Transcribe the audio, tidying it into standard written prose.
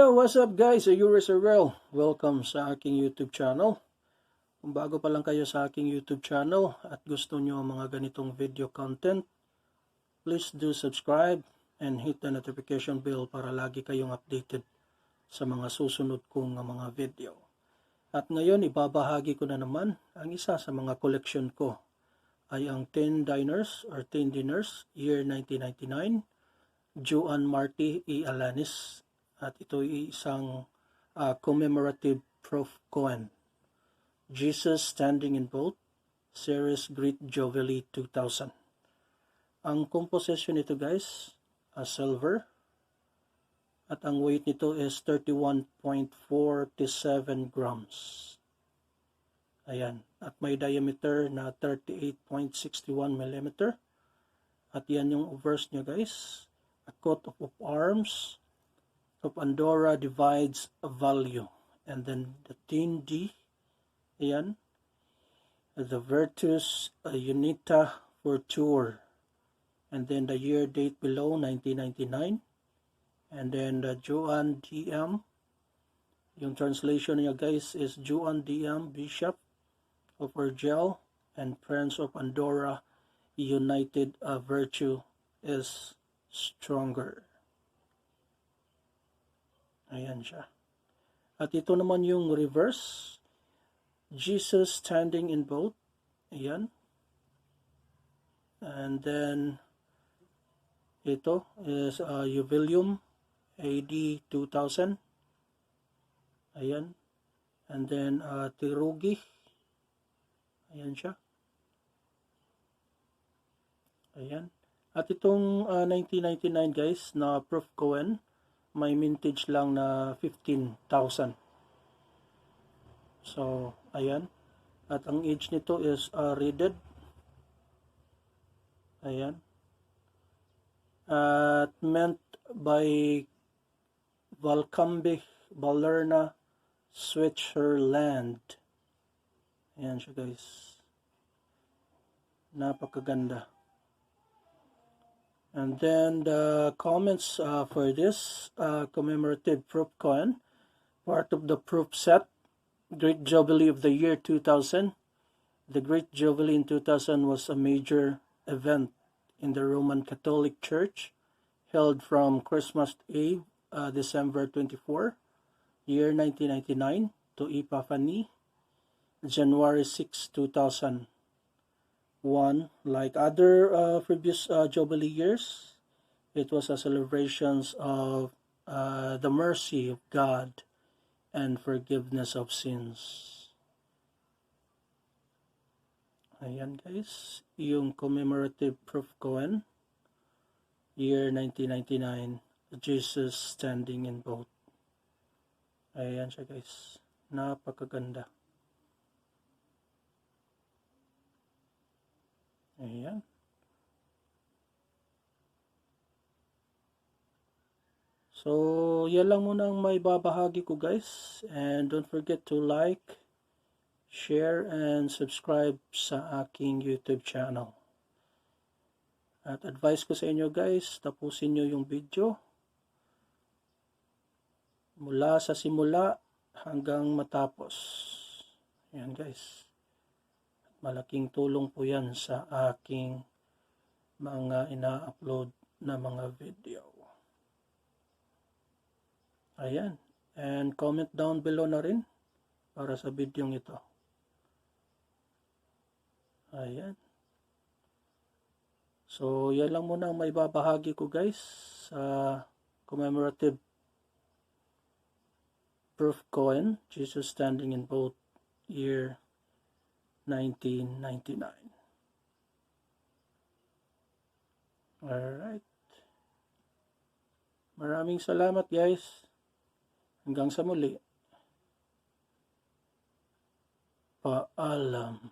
Yo, what's up guys? iOri Zyrel. Welcome sa aking YouTube channel. Kung bago pa lang kayo sa aking YouTube channel at gusto nyo ang mga ganitong video content, please do subscribe and hit the notification bell para lagi kayong updated sa mga susunod kong mga video. At ngayon, ibabahagi ko na naman ang isa sa mga collection ko ay ang 10 dinners, year 1999, joan, marti, alanis. At ito ay isang commemorative proof coin. Jesus standing in boat, series Great Jubilee 2000. Ang composition nito guys, silver. At ang weight nito is 31.47 grams. Ayan. At may diameter na 38.61 mm. At yan yung verse niya guys. A coat of arms of Andorra divides a value. And then the 10D, ayan, the Virtus Unita Fortur. And then the year date below, 1999. And then the Joan DM, yung translation niya guys is Joan DM, Bishop of Urgell and Prince of Andorra, united virtue is stronger. Ayan siya. At ito naman yung reverse. Jesus standing in boat. Ayan. And then, ito is Jubileum AD 2000. Ayan. And then, Tirugi. Ayan siya. Ayan. At itong 1999 guys na proof coin, may mintage lang na 15,000. So, ayan. At ang age nito is reeded. Ayan. At meant by Valcambie, Balerna, Switzerland. Ayan siya guys. Napakaganda. And then the comments for this commemorative proof coin, part of the proof set, Great Jubilee of the year 2000. The Great Jubilee in 2000 was a major event in the Roman Catholic Church, held from Christmas Eve, December 24, year 1999, to Epiphany, January 6, 2000. Like other previous Jubilee years, it was a celebration of the mercy of God and forgiveness of sins. Ayan guys, yung commemorative proof coin, year 1999, Jesus standing in boat. Ayan siya guys, napakaganda. Ayan. So, yan lang muna ang may babahagi ko guys. And don't forget to like, share, and subscribe sa aking YouTube channel. At advice ko sa inyo guys, tapusin nyo yung video mula sa simula hanggang matapos. Ayan guys. Malaking tulong po yan sa aking mga ina-upload na mga video. Ayan. And comment down below na rin para sa video ito. Ayan. So, yan lang muna ang may babahagi ko guys sa commemorative proof coin, Jesus standing in boat, year 1999. Alright. Maraming salamat guys. Hanggang sa muli. Paalam.